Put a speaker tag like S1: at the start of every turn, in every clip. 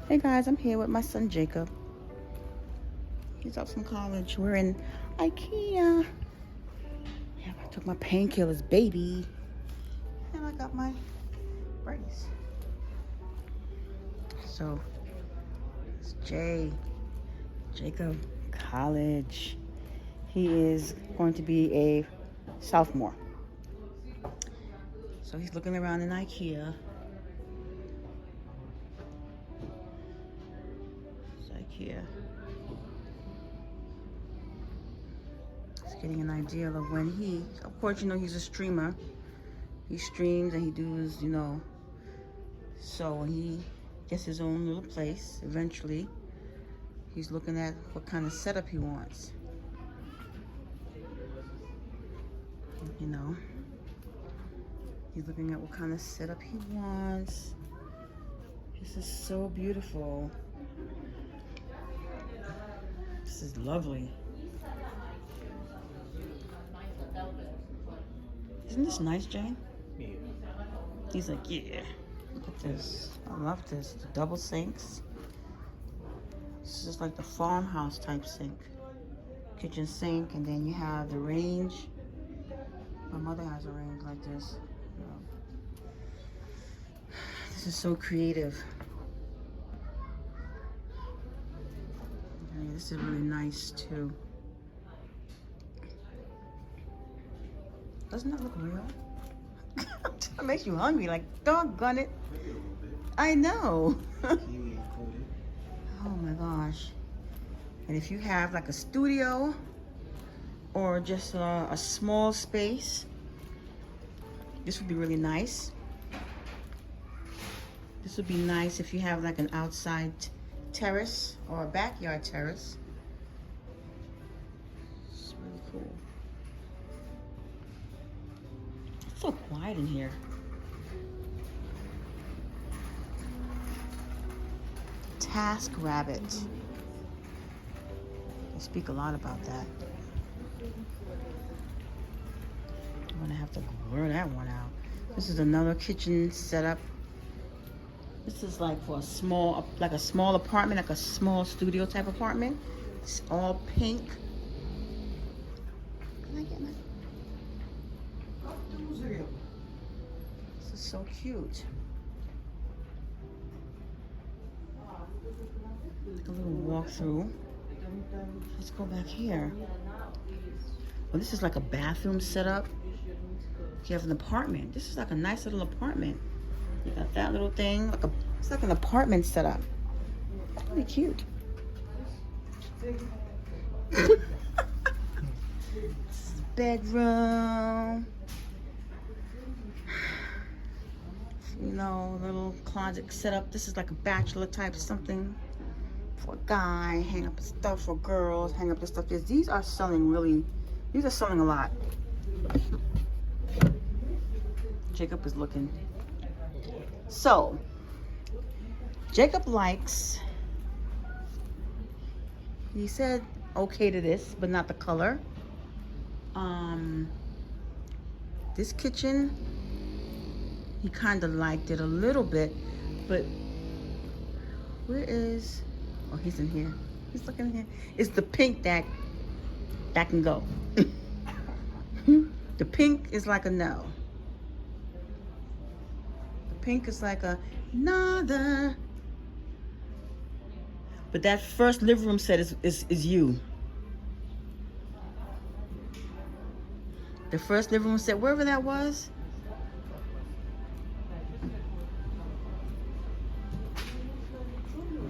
S1: Hey guys, I'm here with my son Jacob. He's up from college. We're in IKEA. Yeah, I took my painkillers, baby. And I got my brace. So, it's Jacob, college. He is going to be a sophomore. So he's looking around in IKEA. It's IKEA. Just getting an idea of when of course, he's a streamer. He streams and he does, so when he gets his own little place, eventually, he's looking at what kind of setup he wants. He's looking at what kind of setup he wants. This is so beautiful. This is lovely. Isn't this nice, Jane?
S2: Yeah.
S1: He's like, yeah. Look at this. I love this. The double sinks. This is like the farmhouse type sink. Kitchen sink, and then you have the range. My mother has a range like this. This is so creative. Okay, this is really nice too. Doesn't that look real? It makes you hungry, like, doggone it. I know. Oh my gosh. And if you have like a studio or just a small space, this would be really nice. This would be nice if you have like an outside terrace or a backyard terrace. It's really cool. It's so quiet in here. Task Rabbit. They speak a lot about that. I'm gonna have to blur that one out. This is another kitchen setup. This is like for a small apartment, like a small studio type apartment. It's all pink. Can I get my? This is so cute. Like a little walkthrough. Let's go back here. Well, this is like a bathroom setup. If you have an apartment, this is like a nice little apartment. You got that little thing, it's like an apartment setup. It's really cute. Bedroom. Little closet setup. This is like a bachelor type something for a guy. Hang up stuff for girls. Hang up the stuff. These are selling a lot. Jacob is looking. So, Jacob he said okay to this, but not the color. This kitchen, he kind of liked it a little bit, but oh, he's in here. He's looking in here. It's the pink that can go. The pink is like a no. Pink is like a nada. But that first living room set is you. The first living room set, wherever that was.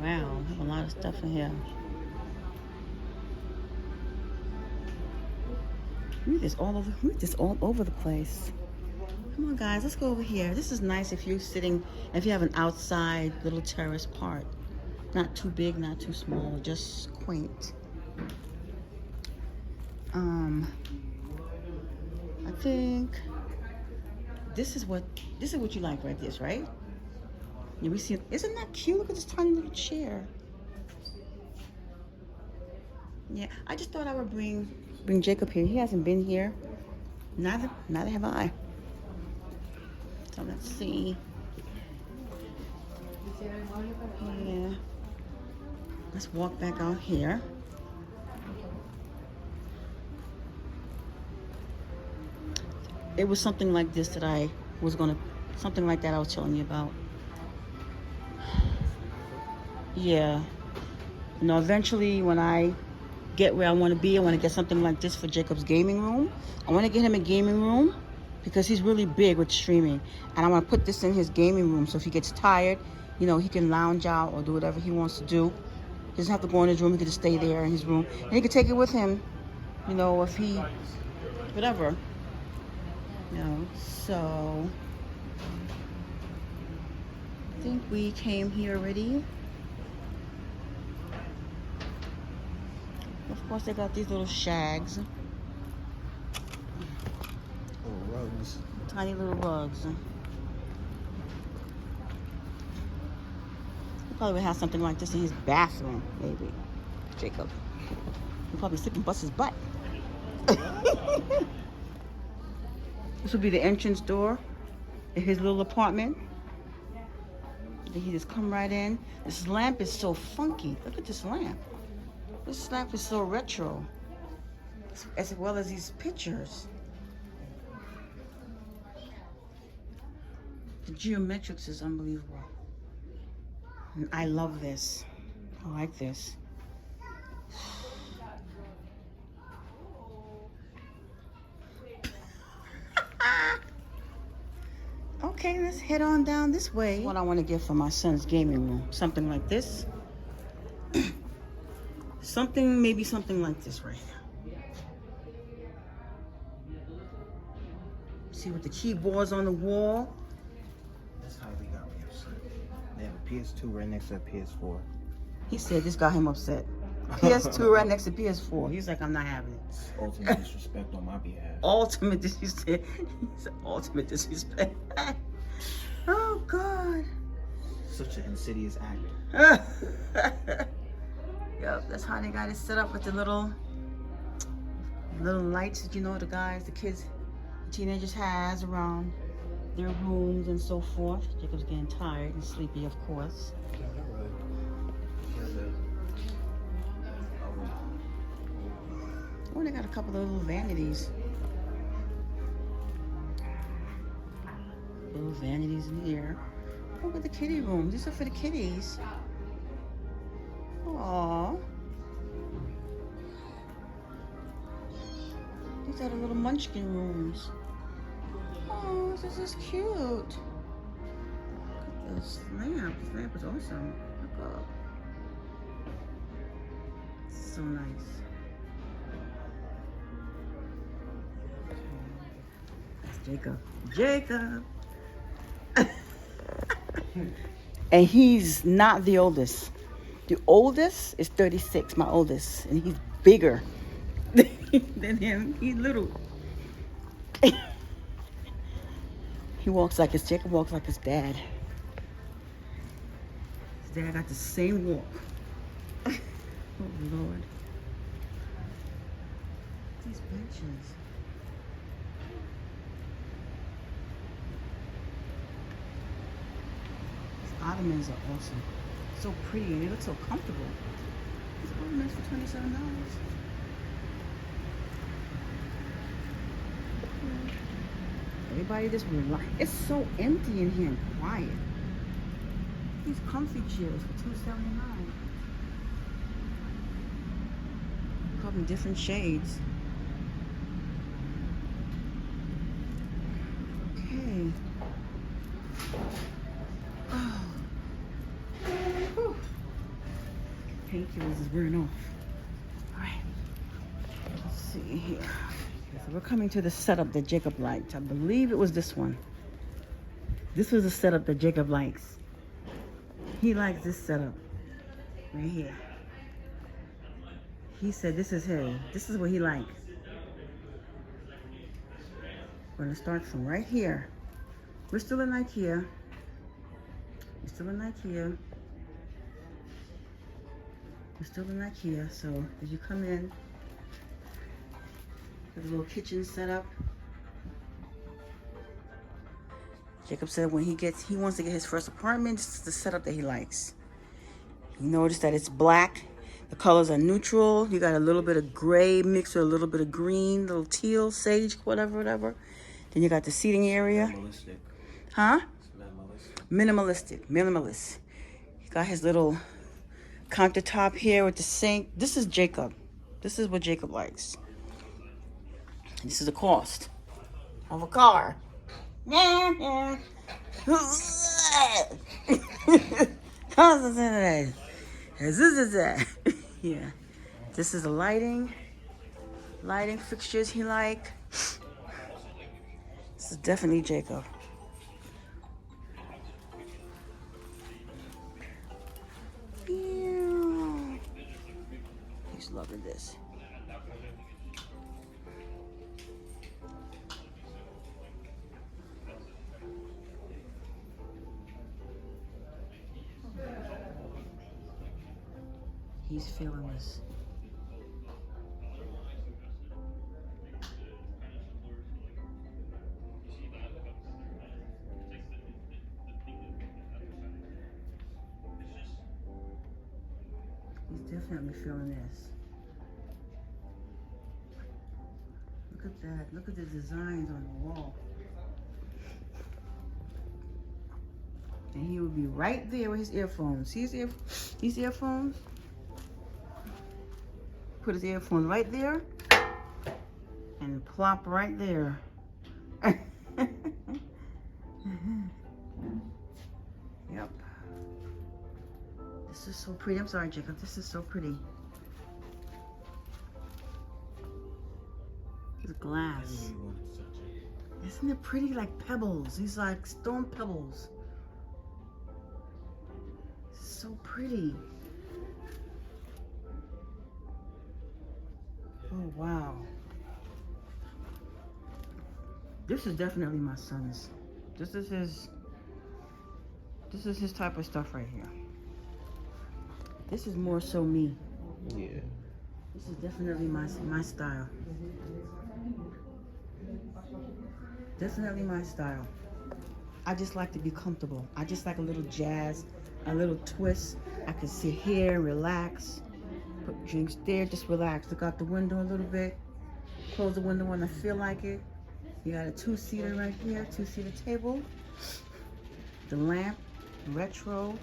S1: Wow, I have a lot of stuff in here. Look at this all over the place. Come on, guys, let's go over here. This is nice if you have an outside little terrace part. Not too big, not too small, just quaint. I think this is what you like, right? This, right? Yeah, isn't that cute? Look at this tiny little chair. Yeah, I just thought I would bring Jacob here. He hasn't been here. Neither have I. So let's see. Yeah. Let's walk back out here. It was something like this that I was gonna, something like that I was telling you about. Yeah. You know, eventually when I get where I want to be, I want to get something like this for Jacob's gaming room. I want to get him a gaming room because he's really big with streaming. And I want to put this in his gaming room so if he gets tired, you know, he can lounge out or do whatever he wants to do. He doesn't have to go in his room. He can just stay there in his room. And he can take it with him, you know, if he, whatever. You know, so I think we came here already. Of course, they got these little shags.
S2: Oh, rugs.
S1: Tiny little rugs. He probably would have something like this in his bathroom, maybe. Jacob. He'll probably sleep and bust his butt. This would be the entrance door in his little apartment. Then he just come right in. This lamp is so funky. Look at this lamp. This lamp is so retro. As well as these pictures. The geometrics is unbelievable. And I love this. I like this. Okay, let's head on down this way. What I want to get for my son's gaming room. Something like this. Maybe something like this right here. See, with the keyboards on the wall.
S2: That's how they got me upset. They have a PS2 right next to a PS4.
S1: He said this got him upset. PS2 right next to PS4. He's like, I'm not having it.
S2: Ultimate disrespect on my behalf.
S1: Ultimate disrespect. He's ultimate disrespect. Oh, God.
S2: Such an insidious act.
S1: Yep, that's how they got it set up with the little lights that, you know, the kids, the teenagers has around their rooms and so forth. Jacob's getting tired and sleepy, of course. Oh, they got a couple of little vanities. Little vanities in here. Look at the kitty room. These are for the kitties. Aww. These are the little munchkin rooms. Oh, this is cute. Look at this lamp. This lamp is awesome. Look up. So nice. That's Jacob. Jacob! And he's not the oldest. The oldest is 36, my oldest, and he's bigger than him. He's little. Jacob walks like his dad. His dad got the same walk. Oh, Lord. These benches. These ottomans are awesome. So pretty and they look so comfortable. These ottomans for $27. Everybody just relax. It's so empty in here and quiet. These comfy chairs for $279. Come in different shades. Okay. Oh. Whew. Painkillers is wearing off. All right. Let's see here. So we're coming to the setup that Jacob liked. I believe it was this one. This was the setup that Jacob likes. He likes this setup right here. He said this is his. This is what he likes. We're gonna start from right here. We're still in IKEA. We're still in IKEA. We're still in IKEA. So as you come in, there's a little kitchen set up. Jacob said when he wants to get his first apartment, this is the setup that he likes. You notice that it's black. The colors are neutral. You got a little bit of gray mixed with a little bit of green, little teal, sage, whatever. Then you got the seating area.
S2: Minimalistic.
S1: Huh?
S2: It's
S1: Minimalist. He got his little countertop here with the sink. This is Jacob. This is what Jacob likes. This is the cost of a car. Yeah. This is the lighting fixtures he like. This is definitely Jacob. He's loving this. He's feeling this. He's definitely feeling this. Look at that. Look at the designs on the wall. And he would be right there with his earphones. See these earphones? Put his earphones right there and plop right there. Yep. This is so pretty. I'm sorry, Jacob. This is so pretty. It's glass. Isn't it pretty? Like pebbles. These like stone pebbles. So pretty. Oh wow. This is definitely my son's. This is his type of stuff right here. This is more so me.
S2: Yeah.
S1: This is definitely my style. Definitely my style. I just like to be comfortable. I just like a little jazz, a little twist. I can sit here and relax. Put drinks there, just relax. Look out the window a little bit. Close the window when I feel like it. You got a two-seater right here, two-seater table. The lamp, retro,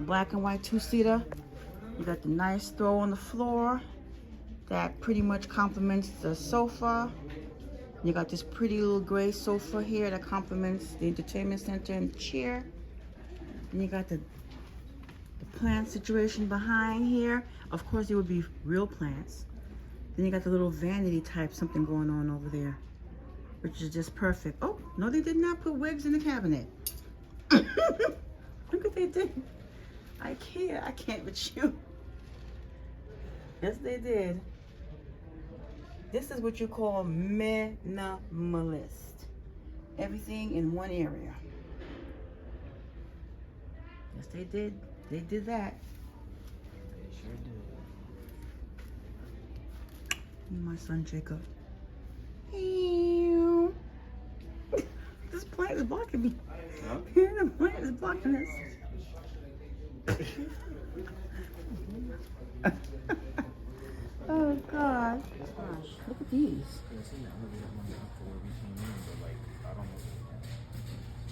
S1: black and white two-seater. You got the nice throw on the floor that pretty much complements the sofa. You got this pretty little gray sofa here that complements the entertainment center and the chair. And you got the plant situation behind here. Of course, it would be real plants. Then you got the little vanity type something going on over there, which is just perfect. Oh, no, they did not put wigs in the cabinet. Look what they did. IKEA, I can't with you. Yes, they did. This is what you call minimalist. Everything in one area. Yes, they did. They did that.
S2: They sure did.
S1: My son Jacob. This plant is blocking me.
S2: Huh?
S1: The plant is blocking us. Oh God. Gosh, look at these.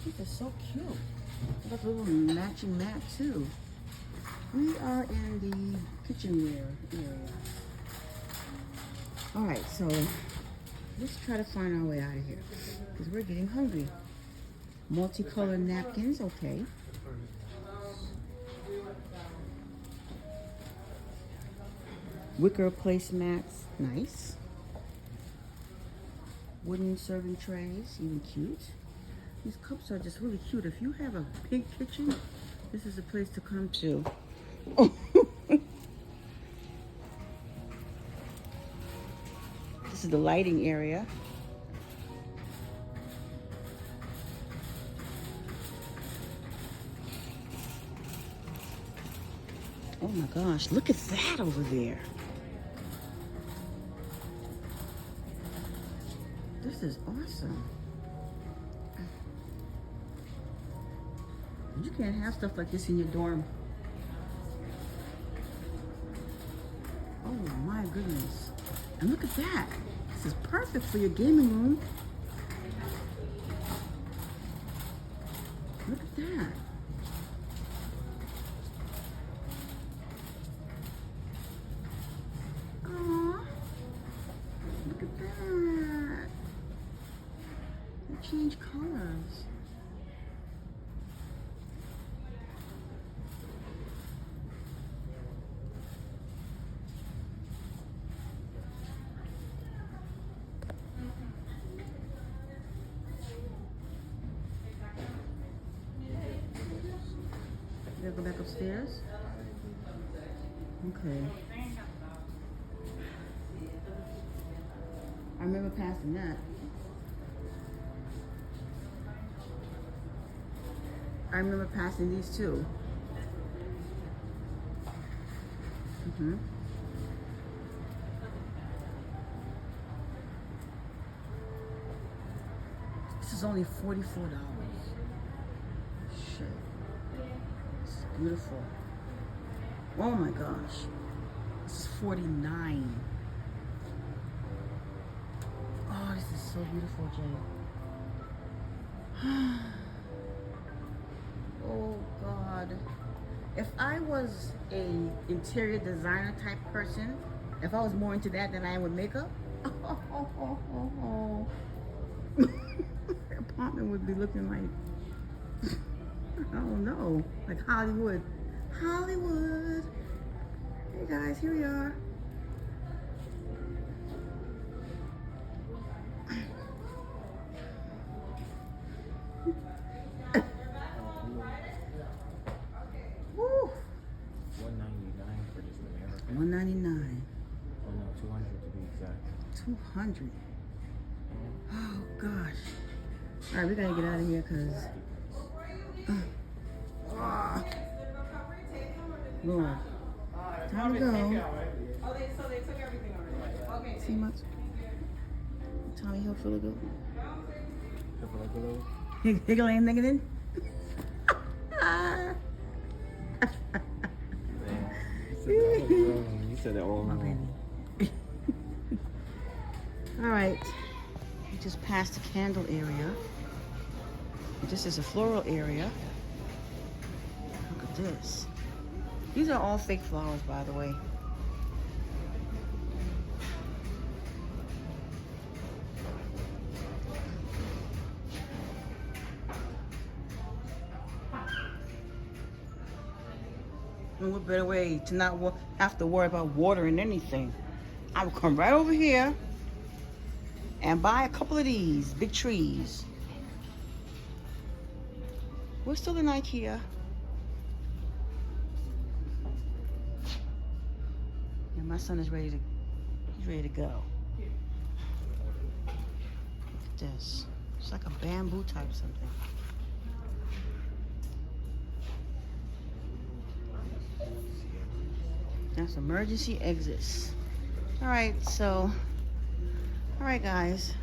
S1: These are so cute. They got a little matching mat too. We are in the kitchenware area. All right, so let's try to find our way out of here because we're getting hungry. Multicolored napkins, okay. Wicker placemats, nice. Wooden serving trays, even cute. These cups are just really cute. If you have a pink kitchen, this is the place to come to. This is the lighting area. Oh my gosh, look at that over there. This is awesome. You can't have stuff like this in your dorm. Oh my goodness. And look at that. This is perfect for your gaming room. Look at that. Aww. Look at that. They change colors. You gotta go back upstairs? Okay. I remember passing that. I remember passing these too. Mm-hmm. This is only $44. Shit. It's beautiful. Oh my gosh. This is $49. Oh, this is so beautiful, Jay. Oh God. If I was a interior designer type person, if I was more into that than I am with makeup, the apartment would be looking like, I don't know, like Hollywood. Hollywood. Hey guys, here we are. Woo.
S2: $199 for this American.
S1: $199.
S2: Oh no, 200 to be exact.
S1: 200. Oh gosh. All right, we gotta get out of here because. Lord. Time to go.
S3: So they took everything already. Okay.
S1: See much? Tommy Hilfiger. Higgle ain't thinking in.
S2: You said that all
S1: My
S2: wrong.
S1: baby. All right. We just passed the candle area. This is a floral area. Look at this. These are all fake flowers, by the way. And what better way to not have to worry about watering anything? I will come right over here and buy a couple of these big trees. We're still in IKEA. And my son is ready to go. Look at this. It's like a bamboo type something. That's emergency exits. All right, guys.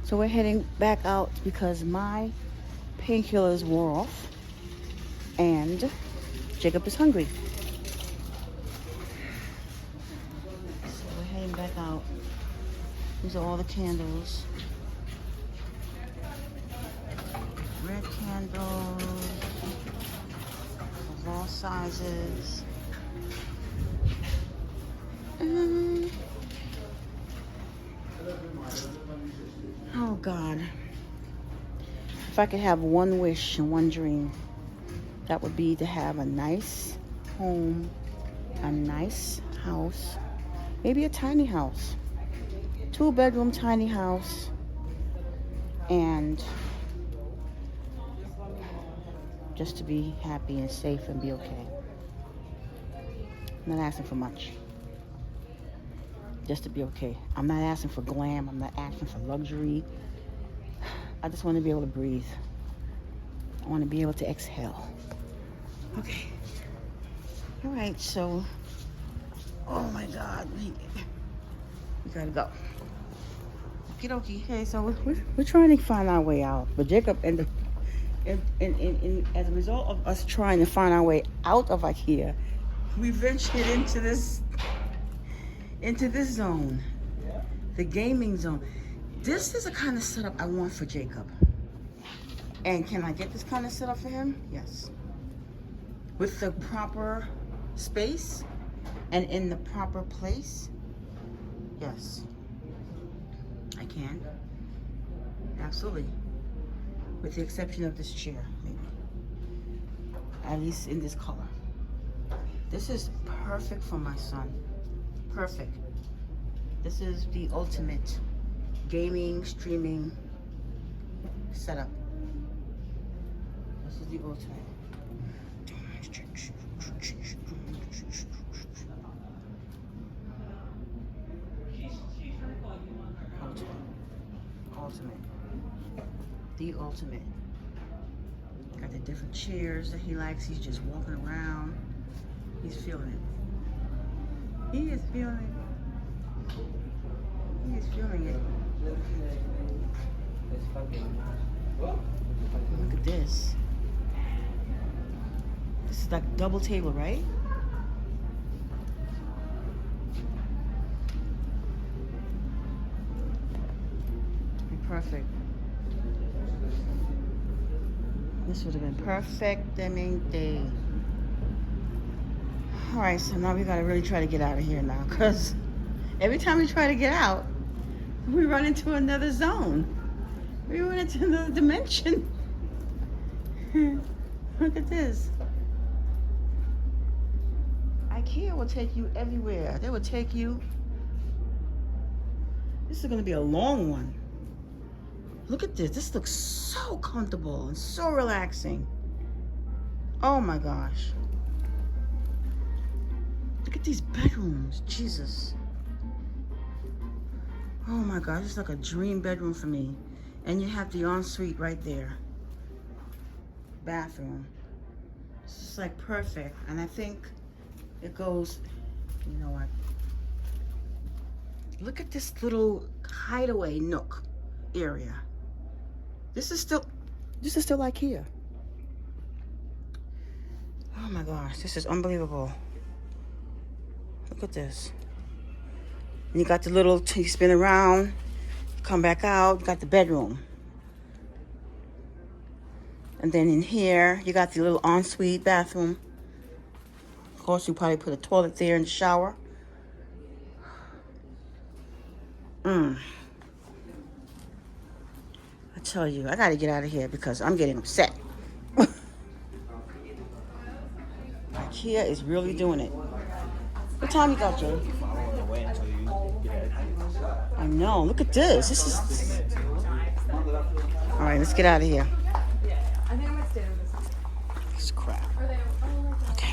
S1: So we're heading back out because my painkillers wore off and Jacob is hungry. So we're heading back out. These are all the candles. Red candles of all sizes. Oh God. If I could have one wish and one dream, that would be to have a nice home, a nice house, maybe a tiny house, 2-bedroom tiny house, and just to be happy and safe and be okay. I'm not asking for much. Just to be okay. I'm not asking for glam. I'm not asking for luxury. I just want to be able to breathe. I want to be able to exhale. Okay. All right, so, oh my God. We gotta go. Okie dokie. Okay, so we're trying to find our way out. But Jacob ended And as a result of us trying to find our way out of IKEA, we ventured into this zone, the gaming zone. This is the kind of setup I want for Jacob. And can I get this kind of setup for him? Yes. With the proper space and in the proper place? Yes. I can. Absolutely. With the exception of this chair, maybe. At least in this color. This is perfect for my son. Perfect. This is the ultimate gaming, streaming setup. This is the ultimate. Ultimate. The ultimate. Got the different chairs that he likes. He's just walking around. He's feeling it. He is feeling it. He is feeling it. Look at this. This is like double table, right? Perfect. This would have been perfect. I mean, day. All right, so now we gotta really try to get out of here now, because every time we try to get out, we run into another zone. We run into another dimension. Look at this. IKEA will take you everywhere. They will take you. This is gonna be a long one. Look at this. This looks so comfortable and so relaxing. Oh my gosh. Look at these bedrooms. Jesus. Oh my God. This is like a dream bedroom for me. And you have the ensuite right there. Bathroom. It's like perfect. And I think it goes, you know what? Look at this little hideaway nook area. This is still IKEA. Oh my gosh, this is unbelievable. Look at this. And you got the little, you spin around, come back out, you got the bedroom. And then in here, you got the little ensuite bathroom. Of course, you probably put a toilet there and the shower. I tell you, I gotta get out of here because I'm getting upset. IKEA is really doing it. What time you got, Jay? I know. Look at this. This is. All right, let's get out of here.
S3: I think I might stay with this one.
S1: This crap. Okay.